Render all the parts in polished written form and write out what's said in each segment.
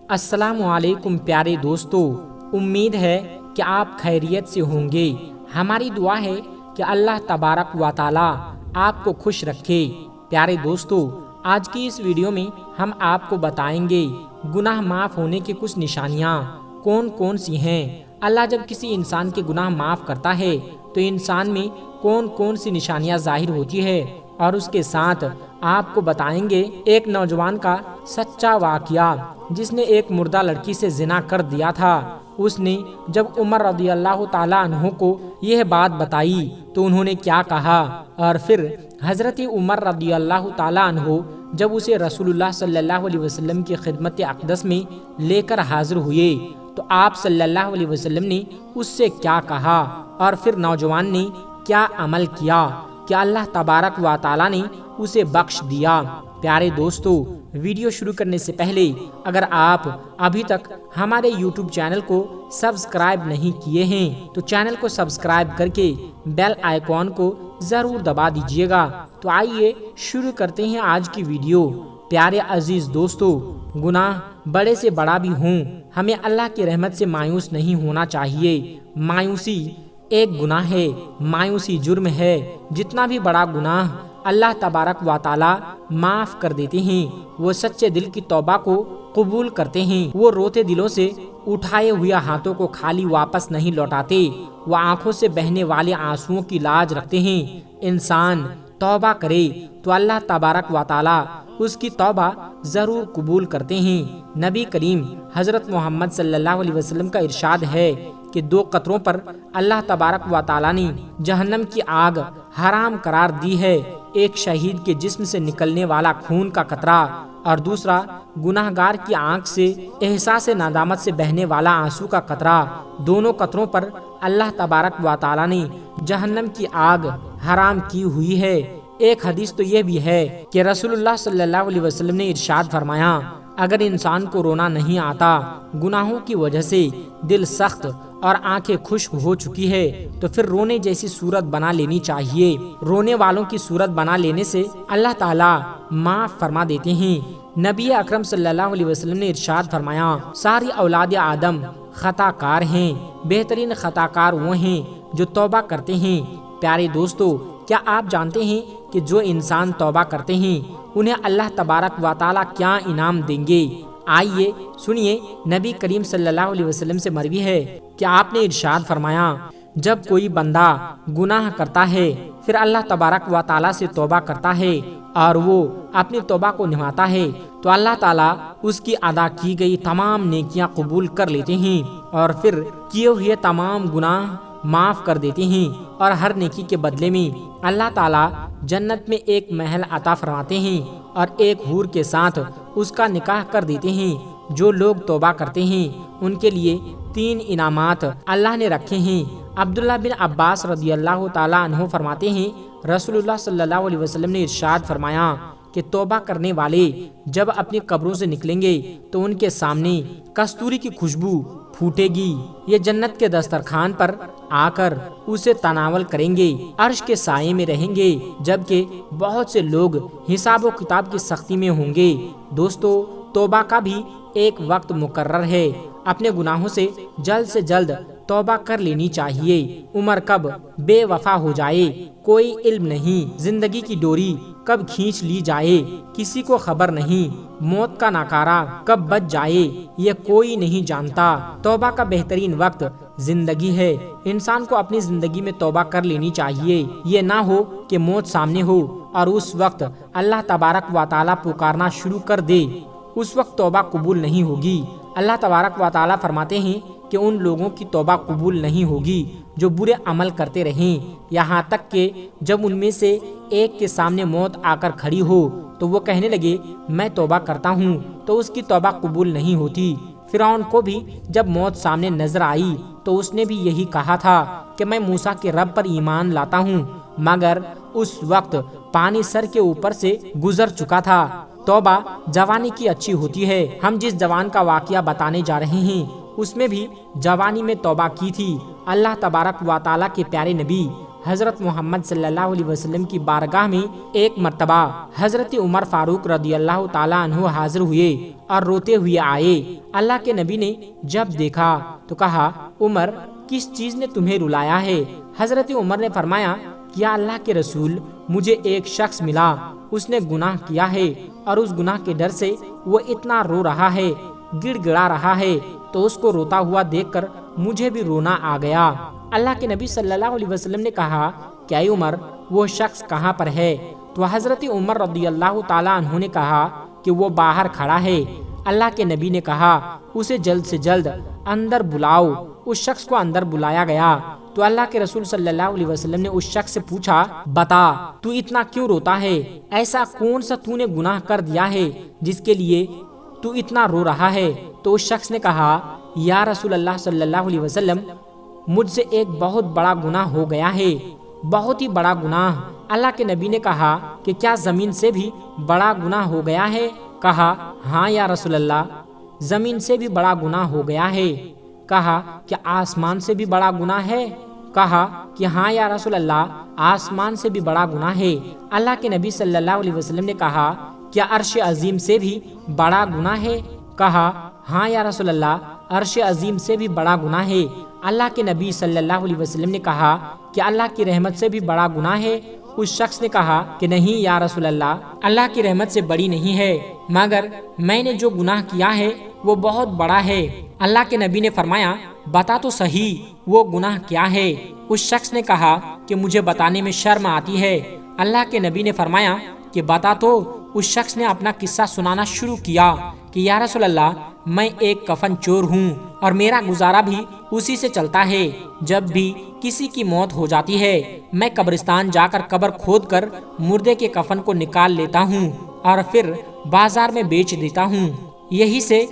السلام علیکم پیارے دوستو، امید ہے کہ آپ خیریت سے ہوں گے۔ ہماری دعا ہے کہ اللہ تبارک و تعالی آپ کو خوش رکھے۔ پیارے دوستو، آج کی اس ویڈیو میں ہم آپ کو بتائیں گے گناہ معاف ہونے کی کچھ نشانیاں کون کون سی ہیں۔ اللہ جب کسی انسان کے گناہ معاف کرتا ہے تو انسان میں کون کون سی نشانیاں ظاہر ہوتی ہے، اور اس کے ساتھ آپ کو بتائیں گے ایک نوجوان کا سچا واقعہ جس نے ایک مردہ لڑکی سے زنا کر دیا تھا۔ اس نے جب عمر رضی اللہ تعالیٰ عنہ کو یہ بات بتائی تو انہوں نے کیا کہا، اور پھر حضرت عمر رضی اللہ تعالیٰ عنہ جب اسے رسول اللہ صلی اللہ علیہ وسلم کی خدمت اقدس میں لے کر حاضر ہوئے تو آپ صلی اللہ علیہ وسلم نے اس سے کیا کہا، اور پھر نوجوان نے کیا عمل کیا کہ اللہ تبارک و تعالیٰ نے اسے بخش دیا۔ پیارے دوستو، ویڈیو شروع کرنے سے پہلے اگر آپ ابھی تک ہمارے یوٹیوب چینل کو سبسکرائب نہیں کیے ہیں تو چینل کو سبسکرائب کر کے بیل آئیکن کو ضرور دبا دیجیے گا۔ تو آئیے شروع کرتے ہیں آج کی ویڈیو۔ پیارے عزیز دوستو، گناہ بڑے سے بڑا بھی ہوں، ہمیں اللہ کی رحمت سے مایوس نہیں ہونا چاہیے۔ مایوسی ایک گناہ ہے، مایوسی جرم ہے۔ جتنا بھی بڑا گناہ اللہ تبارک و تعالی معاف کر دیتے ہیں، وہ سچے دل کی توبہ کو قبول کرتے ہیں۔ وہ روتے دلوں سے اٹھائے ہوئے ہاتھوں کو خالی واپس نہیں لوٹاتے، وہ آنکھوں سے بہنے والے آنسوؤں کی لاج رکھتے ہیں۔ انسان توبہ کرے تو اللہ تبارک و تعالی اس کی توبہ ضرور قبول کرتے ہیں۔ نبی کریم حضرت محمد صلی اللہ علیہ وسلم کا ارشاد ہے کہ 2 قطروں پر اللہ تبارک و تعالی نے جہنم کی آگ حرام قرار دی ہے، ایک شہید کے جسم سے نکلنے والا خون کا قطرہ، اور دوسرا گناہگار کی آنکھ سے احساس ندامت سے بہنے والا آنسو کا قطرہ۔ دونوں قطروں پر اللہ تبارک و تعالی نے جہنم کی آگ حرام کی ہوئی ہے۔ ایک حدیث تو یہ بھی ہے کہ رسول اللہ صلی اللہ علیہ وسلم نے ارشاد فرمایا، اگر انسان کو رونا نہیں آتا، گناہوں کی وجہ سے دل سخت اور آنکھیں خشک ہو چکی ہے، تو پھر رونے جیسی صورت بنا لینی چاہیے۔ رونے والوں کی صورت بنا لینے سے اللہ تعالیٰ معاف فرما دیتے ہیں۔ نبی اکرم صلی اللہ علیہ وسلم نے ارشاد فرمایا، ساری اولاد آدم خطا کار ہیں، بہترین خطا کار وہ ہیں جو توبہ کرتے ہیں۔ پیارے دوستو، کیا آپ جانتے ہیں کہ جو انسان توبہ کرتے ہیں انہیں اللہ تبارک و تعالیٰ کیا انعام دیں گے؟ آئیے سنیے، نبی کریم صلی اللہ علیہ وسلم سے مروی ہے کہ آپ نے ارشاد فرمایا، جب کوئی بندہ گناہ کرتا ہے پھر اللہ تبارک و تعالیٰ سے توبہ کرتا ہے اور وہ اپنی توبہ کو نبھاتا ہے تو اللہ تعالیٰ اس کی ادا کی گئی تمام نیکیاں قبول کر لیتے ہیں اور پھر کیے ہوئے تمام گناہ معاف کر دیتے ہیں، اور ہر نیکی کے بدلے میں اللہ تعالیٰ جنت میں ایک محل عطا فرماتے ہیں اور ایک حور کے ساتھ اس کا نکاح کر دیتے ہیں۔ جو لوگ توبہ کرتے ہیں ان کے لیے 3 انعامات اللہ نے رکھے ہیں۔ عبداللہ بن عباس رضی اللہ تعالیٰ عنہ فرماتے ہیں، رسول اللہ صلی اللہ علیہ وسلم نے ارشاد فرمایا کہ توبہ کرنے والے جب اپنی قبروں سے نکلیں گے تو ان کے سامنے کستوری کی خوشبو پھوٹے گی، یہ جنت کے دسترخوان پر آ کر اسے تناول کریں گے، عرش کے سائے میں رہیں گے، جبکہ بہت سے لوگ حساب و کتاب کی سختی میں ہوں گے۔ دوستو، توبہ کا بھی ایک وقت مقرر ہے، اپنے گناہوں سے جلد توبہ کر لینی چاہیے۔ عمر کب بے وفا ہو جائے کوئی علم نہیں، زندگی کی ڈوری کب کھینچ لی جائے کسی کو خبر نہیں، موت کا ناکارہ کب بج جائے یہ کوئی نہیں جانتا۔ توبہ کا بہترین وقت زندگی ہے، انسان کو اپنی زندگی میں توبہ کر لینی چاہیے۔ یہ نہ ہو کہ موت سامنے ہو اور اس وقت اللہ تبارک و تعالیٰ پکارنا شروع کر دے، اس وقت توبہ قبول نہیں ہوگی۔ اللہ تبارک و تعالیٰ فرماتے ہیں کہ ان لوگوں کی توبہ قبول نہیں ہوگی جو برے عمل کرتے رہیں، یہاں تک کہ جب ان میں سے ایک کے سامنے موت آ کر کھڑی ہو تو وہ کہنے لگے میں توبہ کرتا ہوں، تو اس کی توبہ قبول نہیں ہوتی۔ فرعون کو بھی جب موت سامنے نظر آئی تو اس نے بھی یہی کہا تھا کہ میں موسیٰ کے رب پر ایمان لاتا ہوں، مگر اس وقت پانی سر کے اوپر سے گزر چکا تھا۔ توبہ جوانی کی اچھی ہوتی ہے۔ ہم جس جوان کا واقعہ بتانے جا رہے ہیں اس میں بھی جوانی میں توبہ کی تھی۔ اللہ تبارک و تعالیٰ کے پیارے نبی حضرت محمد صلی اللہ علیہ وسلم کی بارگاہ میں ایک مرتبہ حضرت عمر فاروق رضی اللہ تعالیٰ عنہ حاضر ہوئے اور روتے ہوئے آئے۔ اللہ کے نبی نے جب دیکھا تو کہا، عمر، کس چیز نے تمہیں رلایا ہے؟ حضرت عمر نے فرمایا، یا اللہ کے رسول، مجھے ایک شخص ملا، اس نے گناہ کیا ہے اور اس گناہ کے ڈر سے وہ اتنا رو رہا ہے، گڑ گڑا رہا ہے، تو اس کو روتا ہوا دیکھ کر مجھے بھی رونا آ گیا۔ اللہ کے نبی صلی اللہ علیہ وسلم نے کہا کہ اے عمر، وہ شخص کہاں پر ہے؟ تو حضرت عمر رضی اللہ تعالیٰ عنہ نے کہا کہ وہ باہر کھڑا ہے۔ اللہ کے نبی نے کہا، اسے جلد سے جلد اندر بلاؤ۔ اس شخص کو اندر بلایا گیا تو اللہ کے رسول صلی اللہ علیہ وسلم نے اس شخص سے پوچھا، بتا، تو اتنا کیوں روتا ہے؟ ایسا کون سا تو نے گناہ کر دیا ہے جس کے لیے تو اتنا رو رہا ہے؟ تو اس شخص نے کہا، یا رسول اللہ صلی اللہ علیہ وسلم، مجھ سے ایک بہت بڑا گناہ ہو گیا ہے، بہت ہی بڑا گناہ۔ اللہ کے نبی نے کہا کہ کیا زمین سے بھی بڑا گناہ ہو گیا ہے؟ کہا، ہاں یا رسول اللہ، زمین سے بھی بڑا گناہ ہو گیا ہے۔ کہا، کیا آسمان سے بھی بڑا گناہ ہے؟ کہا کہ ہاں یا رسول اللہ، آسمان سے بھی بڑا گناہ ہے۔ اللہ کے نبی صلی اللہ علیہ وسلم نے کہا، کیا عرش عظیم سے بھی بڑا گناہ ہے؟ کہا، ہاں یا رسول اللہ، عرش عظیم سے بھی بڑا گناہ ہے۔ اللہ کے نبی صلی اللہ علیہ وسلم نے کہا کہ اللہ کی رحمت سے بھی بڑا گناہ ہے؟ اس شخص نے کہا کہ نہیں یا رسول اللہ، اللہ کی رحمت سے بڑی نہیں ہے، مگر میں نے جو گناہ کیا ہے وہ بہت بڑا ہے۔ اللہ کے نبی نے فرمایا، بتا تو صحیح وہ گناہ کیا ہے؟ اس شخص نے کہا کہ مجھے بتانے میں شرم آتی ہے۔ اللہ کے نبی نے فرمایا کہ بتا تو۔ اس شخص نے اپنا قصہ سنانا شروع کیا کہ یا رسول اللہ، میں ایک کفن چور ہوں اور میرا گزارا بھی اسی سے چلتا ہے۔ جب بھی کسی کی موت ہو جاتی ہے، میں قبرستان جا کر قبر کھود کر مردے کے کفن کو نکال لیتا ہوں اور پھر بازار میں بیچ دیتا ہوں، یہی سے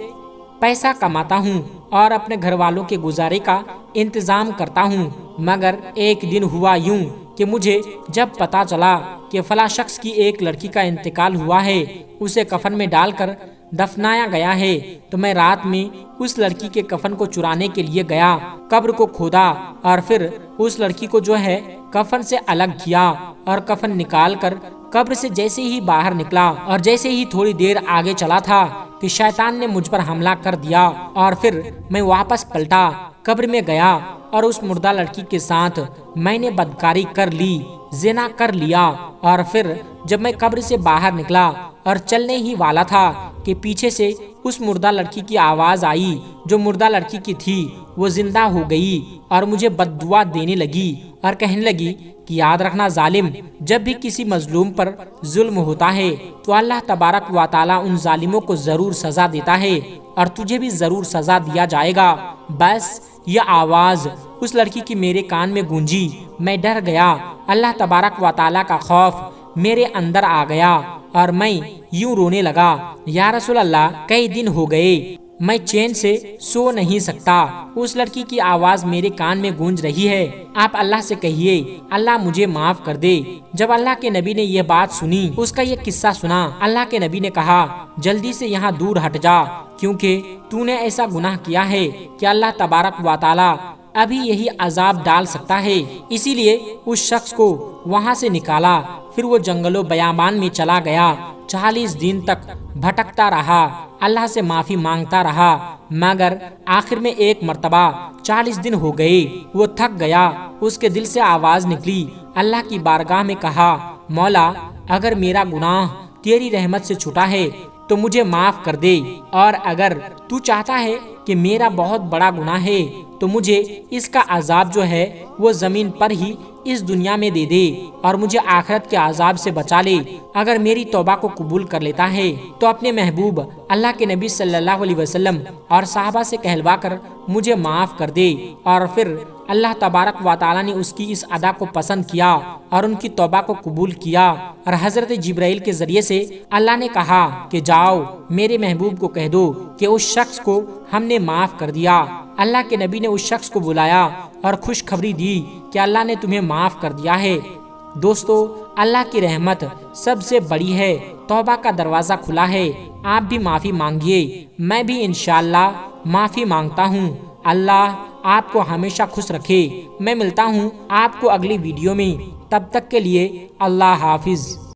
پیسہ کماتا ہوں اور اپنے گھر والوں کے گزارے کا انتظام کرتا ہوں۔ مگر ایک دن ہوا یوں کہ مجھے جب پتا چلا کہ فلاں شخص کی ایک لڑکی کا انتقال ہوا ہے، اسے کفن میں ڈال کر دفنایا گیا ہے، تو میں رات میں اس لڑکی کے کفن کو چرانے کے لیے گیا، قبر کو کھودا اور پھر اس لڑکی کو جو ہے کفن سے الگ کیا اور کفن نکال کر قبر سے جیسے ہی باہر نکلا اور جیسے ہی تھوڑی دیر آگے چلا تھا کہ شیطان نے مجھ پر حملہ کر دیا، اور پھر میں واپس پلٹا، قبر میں گیا اور اس مردہ لڑکی کے ساتھ میں نے بدکاری کر لی، زنا کر لیا۔ اور پھر جب میں قبر سے باہر نکلا اور چلنے ہی والا تھا کہ پیچھے سے اس مردہ لڑکی کی آواز آئی جو مردہ لڑکی کی تھی، وہ زندہ ہو گئی اور مجھے بد دعا دینے لگی اور کہنے لگی کہ یاد رکھنا ظالم، جب بھی کسی مظلوم پر ظلم ہوتا ہے تو اللہ تبارک و تعالیٰ ان ظالموں کو ضرور سزا دیتا ہے اور تجھے بھی ضرور سزا دیا جائے گا۔ بس یہ آواز اس لڑکی کی میرے کان میں گونجی، میں ڈر گیا، اللہ تبارک و تعالیٰ کا خوف میرے اندر آ گیا اور میں یوں رونے لگا، یا رسول اللہ، کئی دن ہو گئے میں چین سے سو نہیں سکتا، اس لڑکی کی آواز میرے کان میں گونج رہی ہے، آپ اللہ سے کہیے اللہ مجھے معاف کر دے۔ جب اللہ کے نبی نے یہ بات سنی، اس کا یہ قصہ سنا، اللہ کے نبی نے کہا، جلدی سے یہاں دور ہٹ جا، کیونکہ تو نے ایسا گناہ کیا ہے کہ اللہ تبارک و تعالیٰ ابھی یہی عذاب ڈال سکتا ہے۔ اسی لیے اس شخص کو وہاں سے نکالا، پھر وہ جنگل و بیابان میں چلا گیا، 40 دن تک بھٹکتا رہا، اللہ سے معافی مانگتا رہا، مگر آخر میں ایک مرتبہ 40 دن ہو گئے، وہ تھک گیا، اس کے دل سے آواز نکلی، اللہ کی بارگاہ میں کہا، مولا، اگر میرا گناہ تیری رحمت سے چھٹا ہے تو مجھے معاف کر دے، اور اگر تو چاہتا ہے کہ میرا بہت بڑا گناہ ہے تو مجھے اس کا عذاب جو ہے وہ زمین پر ہی اس دنیا میں دے دے اور مجھے آخرت کے عذاب سے بچا لے۔ اگر میری توبہ کو قبول کر لیتا ہے تو اپنے محبوب اللہ کے نبی صلی اللہ علیہ وسلم اور صحابہ سے کہلوا کر مجھے معاف کر دے۔ اور پھر اللہ تبارک و تعالیٰ نے اس کی اس ادا کو پسند کیا اور ان کی توبہ کو قبول کیا، اور حضرت جبرائیل کے ذریعے سے اللہ نے کہا کہ جاؤ میرے محبوب کو کہہ دو کہ اس شخص کو ہم نے معاف کر دیا۔ اللہ کے نبی نے اس شخص کو بلایا اور خوشخبری دی کہ اللہ نے تمہیں معاف کر دیا ہے۔ دوستو، اللہ کی رحمت سب سے بڑی ہے، توبہ کا دروازہ کھلا ہے، آپ بھی معافی مانگیے، میں بھی انشاءاللہ معافی مانگتا ہوں۔ اللہ آپ کو ہمیشہ خوش رکھے۔ میں ملتا ہوں آپ کو اگلی ویڈیو میں، تب تک کے لیے اللہ حافظ۔